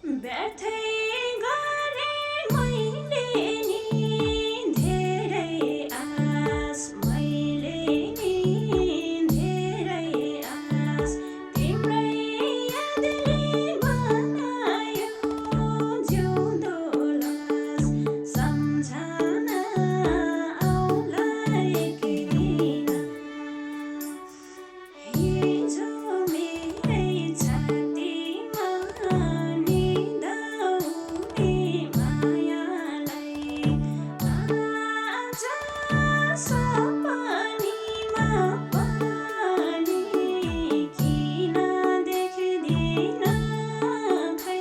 व्यर्थै गरेँ मैले नि धेरै आस मैले नि धेरै आस तिम्रै यादले बनायो जिउँदो लास सम्झना आउलाई के दिन हिजो मेरै छातीमा निदाउने मायालाई आज सपनीमा पनि किन देख्दिन खै